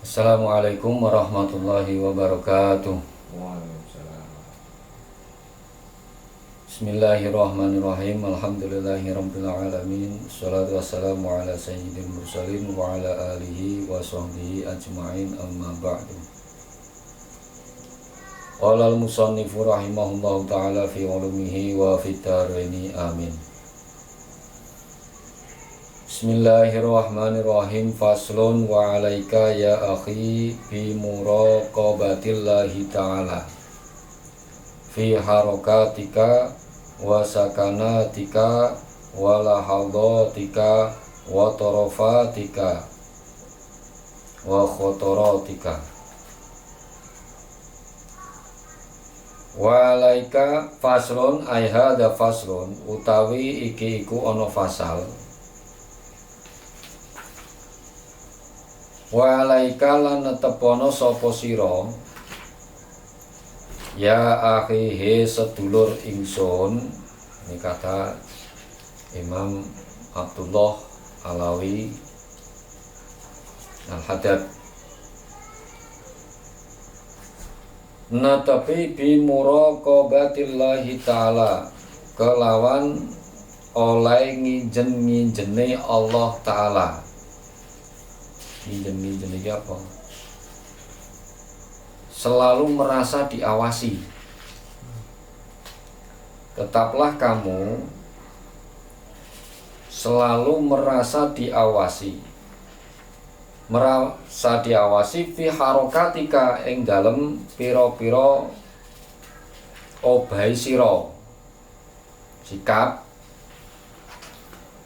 Assalamualaikum warahmatullahi wabarakatuh. Waalaikumsalam. Bismillahirrahmanirrahim. Alhamdulillahirabbil alamin. Shalatu wassalamu ala sayyidil mursalin wa ala alihi wa sahbihi ajma'in, amma ba'du. Qala al-musannifu rahimahullahu ta'ala fi ulumihi wa fit dharaini amin. Bismillahirrahmanirrahim. Faslun wa alaika ya akhi bi muraqabatillahi ta'ala fi harakatika wa sakanatika wa lahadatika wa tarafatika wa khotaratika. Wa alaika faslun ay hadza faslun utawi iki iku ana fasal. Wa alaika lan netepono sapa sira ya akhi he sedulur ingsun. Ini kata Imam Abdullah Alawi Al-Haddad. Natapi bi muraqabatillahi ta'ala kelawan oleh nginjen-nginjene Allah Ta'ala. Nginjen iki apa? Selalu merasa diawasi. Tetaplah kamu selalu merasa diawasi. Merasa diawasi fi harokatika ing dalem pira-pira obahe sira, sikap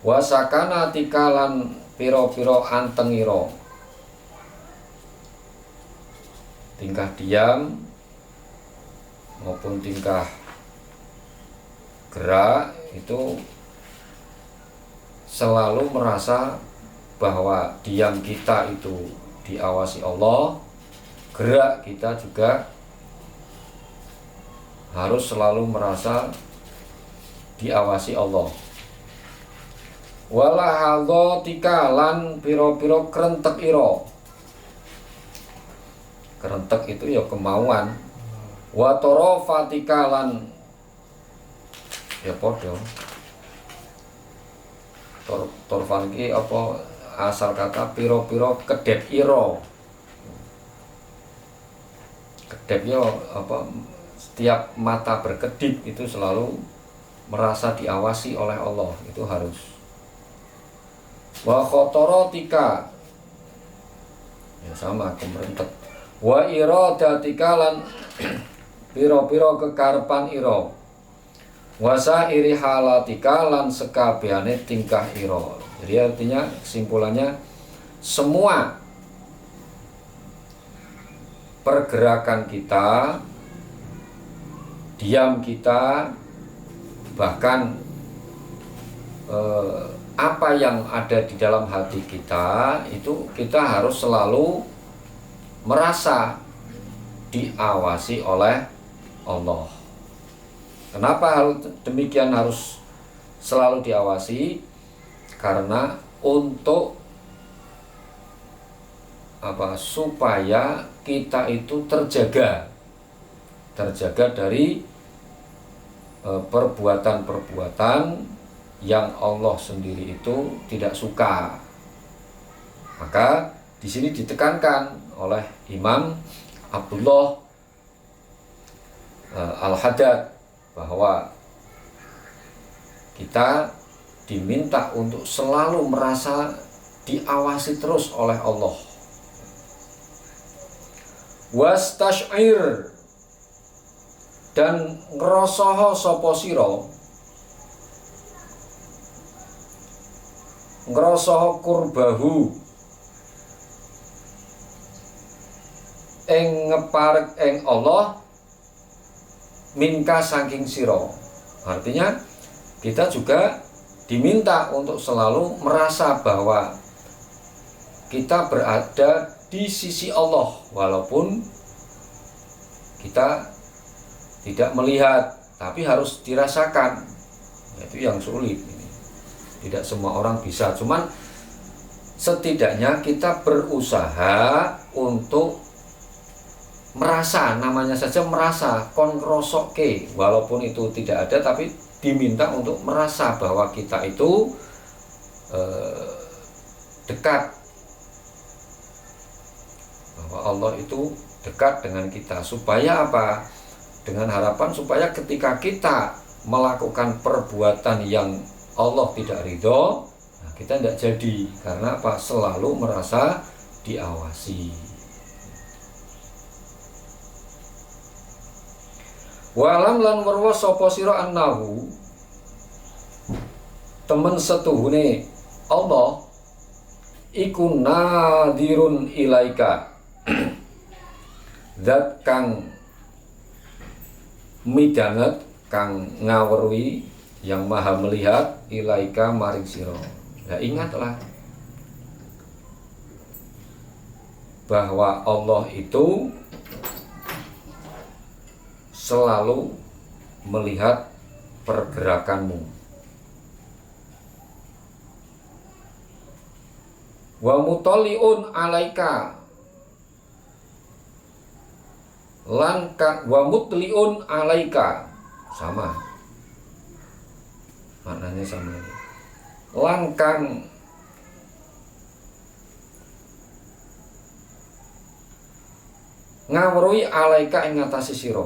wa sakanatika lan pira-pira antengira, tingkah diam maupun tingkah gerak itu selalu merasa bahwa diam kita itu diawasi Allah, gerak kita juga harus selalu merasa diawasi Allah. Wala hadzatika lan pira-pira krentek ira. Kerentek itu ya kemauan. Wa tarafatika lan ya padha. Torfan iki apa asal kata pira-pira kedep ira. Kedep ya apa setiap mata berkedip itu selalu merasa diawasi oleh Allah, itu harus. Wa khotaratika ya sama kemerentek. Wa iradatika lan pira-pira kekarepan ira. Wa sairi halatika lan sekabehane tingkah ira. Jadi artinya kesimpulannya semua pergerakan kita, diam kita, bahkan apa yang ada di dalam hati kita itu kita harus selalu merasa diawasi oleh Allah. Kenapa hal demikian harus selalu diawasi? Karena untuk apa? Supaya kita itu terjaga dari perbuatan-perbuatan yang Allah sendiri itu tidak suka. Maka di sini ditekankan oleh Imam Abdullah Al-Haddad bahwa kita diminta untuk selalu merasa diawasi terus oleh Allah. Wastash'ir dan ngrasaha sapa sira, ngrasaha kurbahu ing ngeparek ing Allah minka saking sira. Artinya kita juga diminta untuk selalu merasa bahwa kita berada di sisi Allah walaupun kita tidak melihat, tapi harus dirasakan. Itu yang sulit. Tidak semua orang bisa. Cuman setidaknya kita berusaha untuk merasa, namanya saja merasa, kon krosoke, walaupun itu tidak ada, tapi diminta untuk merasa bahwa kita itu dekat, bahwa Allah itu dekat dengan kita. Supaya apa? Dengan harapan supaya ketika kita melakukan perbuatan yang Allah tidak ridho, nah kita tidak jadi. Karena apa? Selalu merasa diawasi. Walam lan warwa sapa sira annahu temen setuhune Allah iku nadirun ilaika zat kang midanget, kang ngaweruhi, yang maha melihat ilaika maring sira. Nah, ingatlah bahwa Allah itu selalu melihat pergerakanmu. Wa mutaliun alaika lan wa mutliun alaika, sama maknanya, sama lan kang ngawruhi alaika ing ngatasi sira.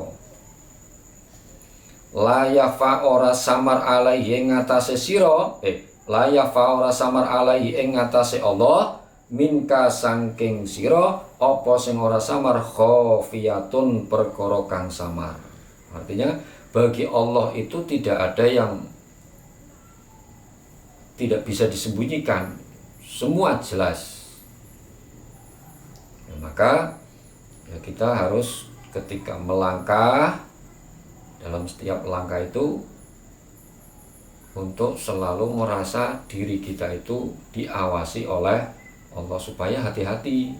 La yafa ora samar alaihi ing ngatasi sira, la yafa ora samar alaihi ing ngatasi Allah minka sangking sira apa sing ora samar khafiyatun perkara kang samar. Artinya bagi Allah itu tidak ada yang tidak bisa disembunyikan, semua jelas. Ya, maka ya kita harus ketika melangkah, dalam setiap langkah itu untuk selalu merasa diri kita itu diawasi oleh Allah, supaya hati-hati.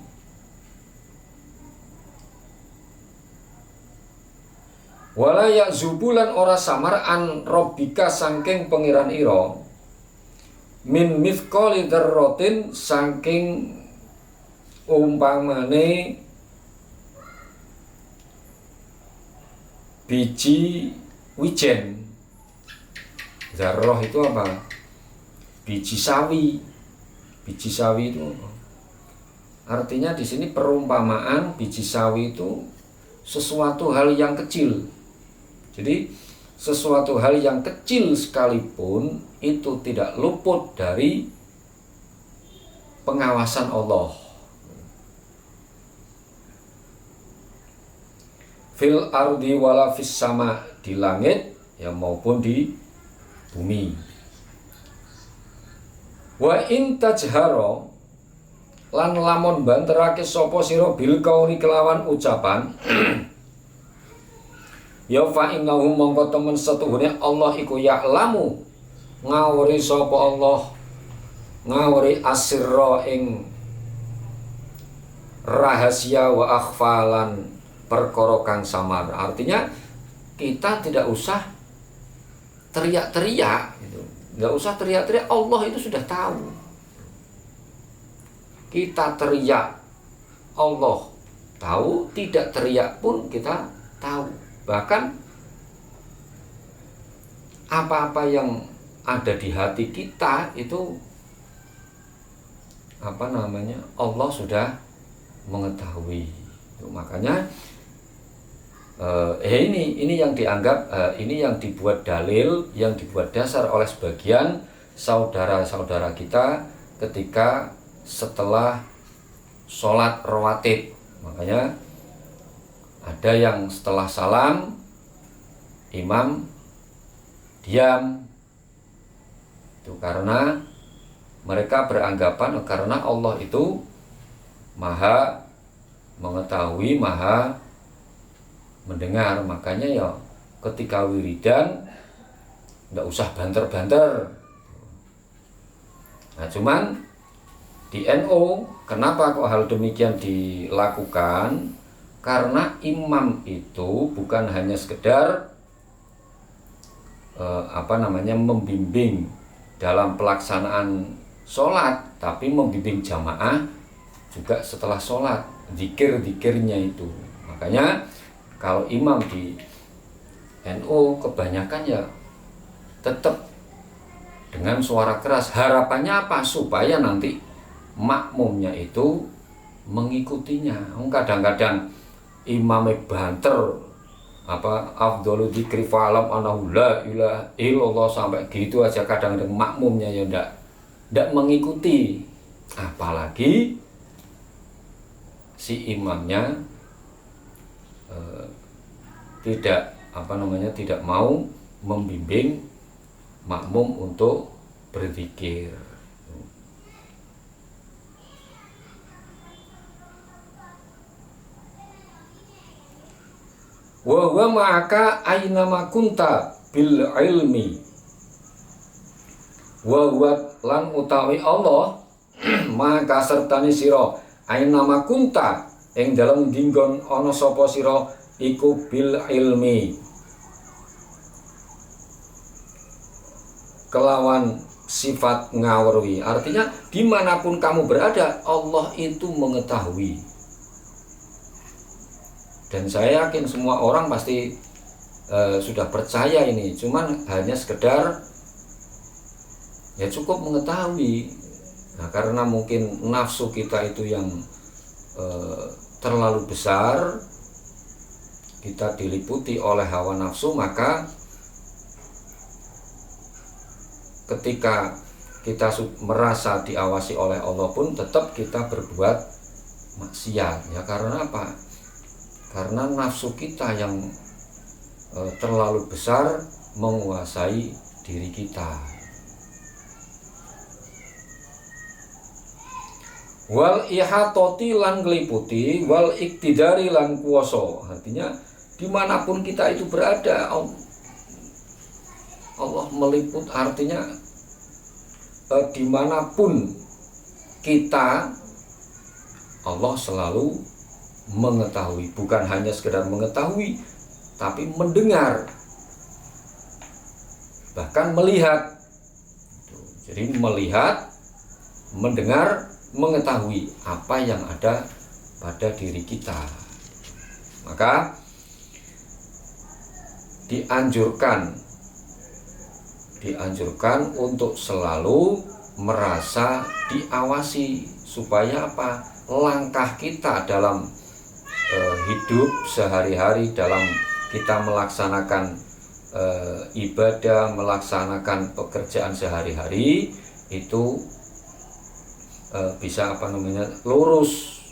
Wala ya'zubulan ora samar an rabbika sangking pengiran ira min mithqali dzarratin sangking umpamane biji wijen. Zarroh itu apa? Biji sawi. Biji sawi itu artinya di sini perumpamaan biji sawi itu sesuatu hal yang kecil. Jadi sesuatu hal yang kecil sekalipun itu tidak luput dari pengawasan Allah. Fil ardi wala fis sama, di langit ya maupun di bumi. Wa in tajharo lan lamun banterake sapa sira bil qauli kelawan ucapan ya fa innahu mongko temen setuhune Allah iku ya'lamu ngawuri sapa Allah, ngawuri asirra ing rahasia wa akhfalan perkara kang samar. Artinya kita tidak usah teriak-teriak gitu. Enggak usah teriak-teriak, Allah itu sudah tahu. Kita teriak, Allah tahu, tidak teriak pun kita tahu. Bahkan apa-apa yang ada di hati kita itu Allah sudah mengetahui. Makanya ini yang dianggap ini yang dibuat dalil, yang dibuat dasar oleh sebagian saudara-saudara kita ketika setelah sholat rawatib. Makanya ada yang setelah salam imam diam, itu karena mereka beranggapan karena Allah itu maha mengetahui, maha mendengar. Makanya ya ketika wiridan tidak usah banter-banter. Nah cuman di NU kenapa kok hal demikian dilakukan? Karena imam itu bukan hanya sekedar membimbing dalam pelaksanaan sholat, tapi membimbing jamaah juga setelah sholat, zikir-zikirnya itu. Makanya kalau imam di NU kebanyakan ya tetap dengan suara keras. Harapannya apa? Supaya nanti makmumnya itu mengikutinya. Kadang-kadang imamnya banter, afdhalu dzikri fa'lam annahu la ilaha illallah, sampai gitu aja. Kadang-kadang makmumnya ya ndak mengikuti, apalagi si imamnya tidak mau membimbing makmum untuk berzikir. Wa huwa ma'aka ainama kunta bil ilmi. Wa huwa lan utawi Allah maka sertane sira ainama kunta ing dalem dinggon ana sapa sira iku bil ilmi, kelawan sifat ngawruhi. Artinya dimanapun kamu berada, Allah itu mengetahui. Dan saya yakin semua orang pasti sudah percaya ini, cuman hanya sekedar ya cukup mengetahui. Nah, karena mungkin nafsu kita itu yang terlalu besar, kita diliputi oleh hawa nafsu, maka ketika kita merasa diawasi oleh Allah pun tetap kita berbuat maksiat. Ya karena apa? Karena nafsu kita yang terlalu besar menguasai diri kita. Wal ihatoti lan ngeliputi, wal iktidari lan kuoso. Artinya dimanapun kita itu berada, Allah meliput. Artinya dimanapun kita, Allah selalu mengetahui. Bukan hanya sekedar mengetahui, tapi mendengar, bahkan melihat. Jadi melihat, mendengar, mengetahui apa yang ada pada diri kita. Maka dianjurkan untuk selalu merasa diawasi, supaya apa? Langkah kita dalam hidup sehari-hari, dalam kita melaksanakan ibadah, melaksanakan pekerjaan sehari-hari itu bisa lurus,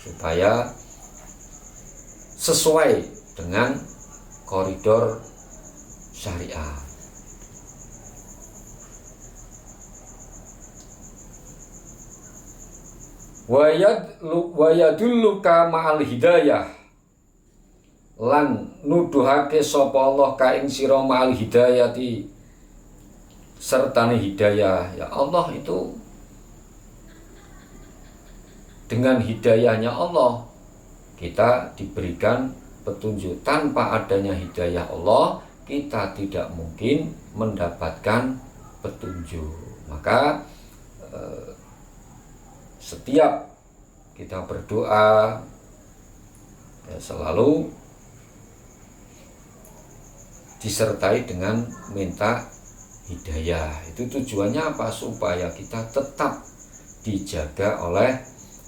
supaya sesuai dengan koridor syariat. Wa yadulluka ma'al hidayah, lan nuduhake sapa Allah ka ing sira ma'al hidayati, sertane hidayah. Ya Allah itu dengan hidayahnya Allah kita diberikan petunjuk. Tanpa adanya hidayah Allah, kita tidak mungkin mendapatkan petunjuk. Maka setiap kita berdoa ya selalu disertai dengan minta hidayah. Itu tujuannya apa? Supaya kita tetap dijaga oleh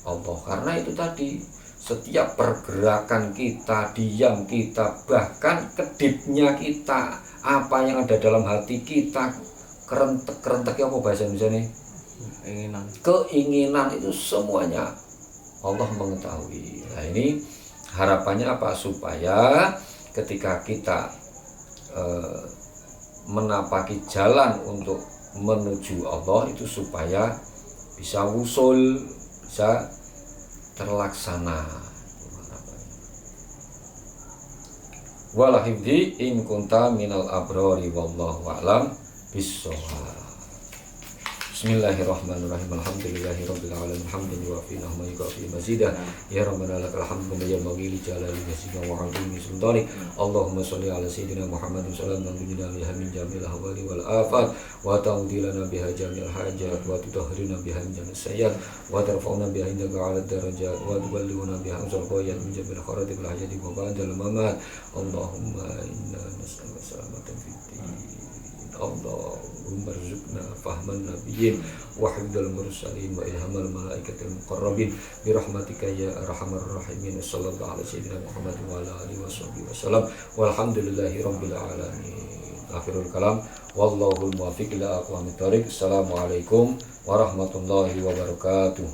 Allah. Karena itu tadi, setiap pergerakan kita, diam kita, bahkan kedipnya kita, apa yang ada dalam hati kita, kerentek-kerenteknya apa bahasa Indonesia nih? Keinginan itu semuanya Allah mengetahui. Nah ini harapannya apa? Supaya ketika kita menapaki jalan untuk menuju Allah itu supaya bisa wusul, bisa terlaksana. Walahibdi in kunta minal abrori wallahu a'lam bissawab. Bismillahirrahmanirrahim. Alhamdulillahirabbil alamin. Hamdan yuwafi ni'mahu wa yukafi mazidah. Ya Rabbana lakal hamdu kama yanbaghi li jalali wajhika wa 'azimi sultanik. Allahumma shalli ala sayyidina Muhammadin sallallahu alaihi wa sallam min jamil ahwali wal afat wa ta'udilana biha jamil hajat wa tutahhiruna biha min jamil sayyiat wa tarfa'una biha indaka 'ala darajat wa tuballighuna biha aqsal ghayat min jamil kharatil hajati wa ba'dal mamat. Allahumma inna nas'aluka salamatan fid din. Allahumma rzuqna fahman nabiyyin wa hifdzal mursalin wa ilhamal malaikatil muqarrabin bi rahmatika ya arhamar rahimin. Sallallahu alaihi sayyidina Muhammad wa ala alihi wasallam walhamdulillahi rabbil alamin. Akhirul kalam wallahu muwaffiq ila aqwamit thoriq. Assalamualaikum warahmatullahi wabarakatuh.